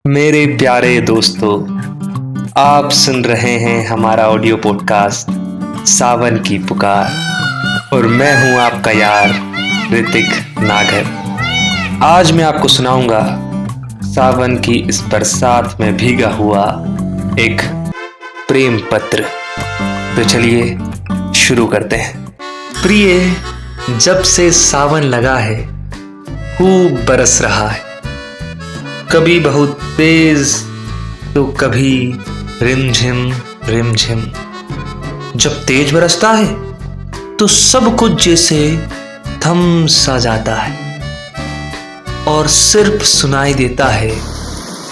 मेरे प्यारे दोस्तों, आप सुन रहे हैं हमारा ऑडियो पॉडकास्ट सावन की पुकार और मैं हूं आपका यार ऋतिक नागर। आज मैं आपको सुनाऊंगा सावन की इस बरसात में भीगा हुआ एक प्रेम पत्र। तो चलिए शुरू करते हैं। प्रिय, जब से सावन लगा है खूब बरस रहा है, कभी बहुत तेज तो कभी रिमझिम रिमझिम। जब तेज बरसता है तो सब कुछ जैसे थम सा जाता है और सिर्फ सुनाई देता है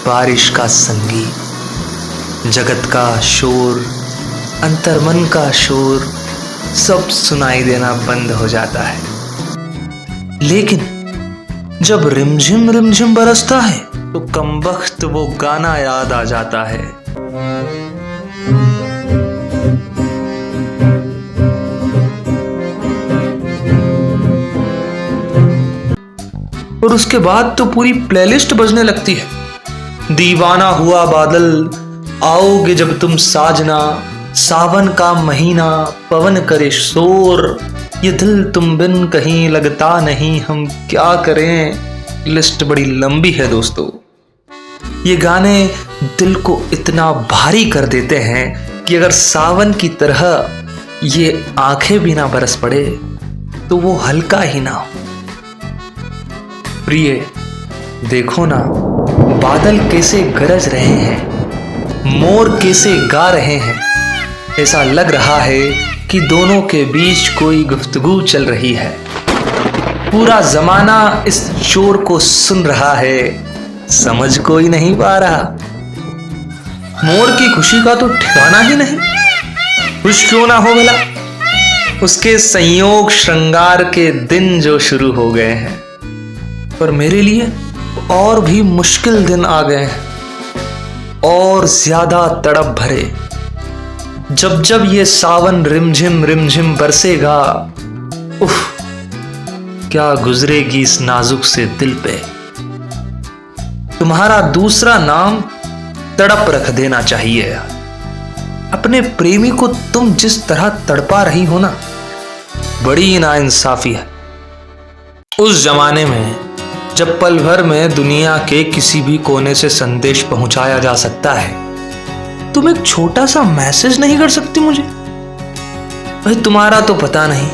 बारिश का संगीत। जगत का शोर, अंतर्मन का शोर सब सुनाई देना बंद हो जाता है। लेकिन जब रिमझिम रिमझिम बरसता है तो कमबख्त वो गाना याद आ जाता है। और उसके बाद तो पूरी प्लेलिस्ट बजने लगती है। दीवाना हुआ बादल, आओगे जब तुम साजना, सावन का महीना, पवन करे शोर, ये दिल तुम बिन कहीं लगता नहीं, हम क्या करें। लिस्ट बड़ी लंबी है दोस्तों। ये गाने दिल को इतना भारी कर देते हैं कि अगर सावन की तरह ये आंखें भी ना बरस पड़े तो वो हल्का ही ना हो। प्रिय, देखो ना, बादल कैसे गरज रहे हैं, मोर कैसे गा रहे हैं। ऐसा लग रहा है कि दोनों के बीच कोई गुफ्तगू चल रही है। पूरा जमाना इस शोर को सुन रहा है, समझ कोई नहीं पा रहा। मोर की खुशी का तो ठिकाना ही नहीं। खुश क्यों ना हो भला, उसके संयोग श्रृंगार के दिन जो शुरू हो गए हैं। पर मेरे लिए और भी मुश्किल दिन आ गए हैं, और ज्यादा तड़प भरे। जब जब ये सावन रिमझिम रिमझिम बरसेगा, उफ, क्या गुजरेगी इस नाजुक से दिल पे। तुम्हारा दूसरा नाम तड़प रख देना चाहिए। अपने प्रेमी को तुम जिस तरह तड़पा रही हो ना, बड़ी नाइंसाफी है। उस जमाने में जब पल भर में दुनिया के किसी भी कोने से संदेश पहुंचाया जा सकता है, तुम एक छोटा सा मैसेज नहीं कर सकती मुझे। भाई, तुम्हारा तो पता नहीं,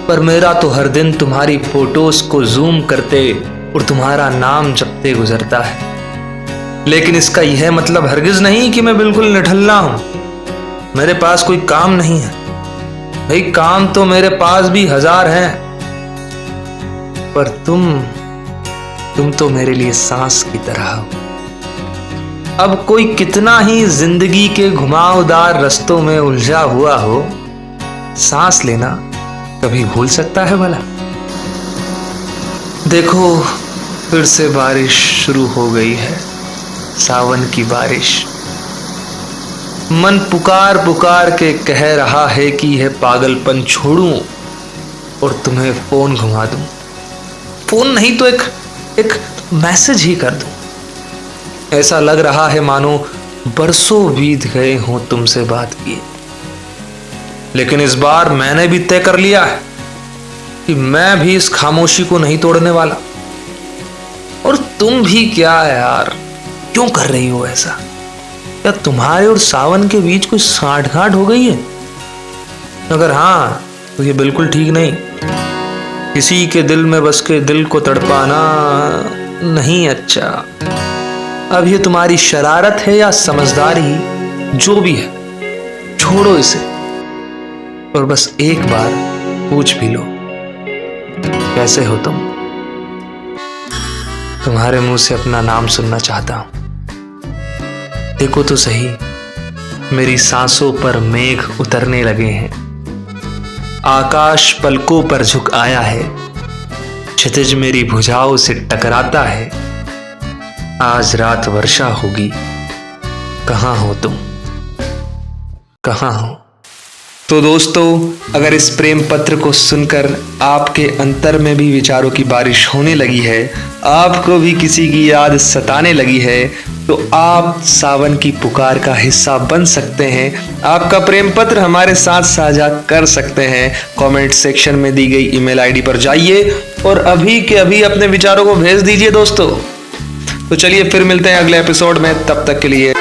पर मेरा तो हर दिन तुम्हारी फोटोज को जूम करते और तुम्हारा नाम जपते गुजरता है। लेकिन इसका यह मतलब हरगिज नहीं कि मैं बिल्कुल निठल्ला हूं। मेरे पास कोई काम नहीं है। भाई, काम तो मेरे पास भी 1000 हैं, पर तुम तो मेरे लिए सांस की तरह हो। अब कोई कितना ही जिंदगी के घुमावदार रास्तों में उलझा हुआ हो, सांस लेना कभी भूल सकता है भला। देखो, फिर से बारिश शुरू हो गई है, सावन की बारिश। मन पुकार पुकार के कह रहा है कि यह पागलपन छोड़ूं और तुम्हें फोन घुमा दूं। फोन नहीं तो एक मैसेज ही कर दूं। ऐसा लग रहा है मानो बरसों बीत गए हों तुमसे बात किए। लेकिन इस बार मैंने भी तय कर लिया है कि मैं भी इस खामोशी को नहीं तोड़ने वाला। और तुम भी क्या यार, क्यों कर रही हो ऐसा? क्या तुम्हारे और सावन के बीच कोई साठगांठ हो गई है? अगर हाँ, तो ये बिल्कुल ठीक नहीं। किसी के दिल में बस के दिल को तड़पाना नहीं अच्छा। अब ये तुम्हारी शरारत है या समझदारी, जो भी है, छोड़ो इसे और बस एक बार पूछ भी लो, कैसे हो तुम? तुम्हारे मुंह से अपना नाम सुनना चाहता हूं। देखो तो सही, मेरी सांसों पर मेघ उतरने लगे हैं। आकाश पलकों पर झुक आया है, क्षितिज मेरी भुजाओं से टकराता है। आज रात वर्षा होगी, कहां हो तुम, कहां हो? तो दोस्तों, अगर इस प्रेम पत्र को सुनकर आपके अंतर में भी विचारों की बारिश होने लगी है, आपको भी किसी की याद सताने लगी है, तो आप सावन की पुकार का हिस्सा बन सकते हैं। आपका प्रेम पत्र हमारे साथ साझा कर सकते हैं। कमेंट सेक्शन में दी गई ईमेल आईडी पर जाइए और अभी के अभी अपने विचारों को भेज दीजिए दोस्तों। तो चलिए फिर मिलते हैं अगले एपिसोड में, तब तक के लिए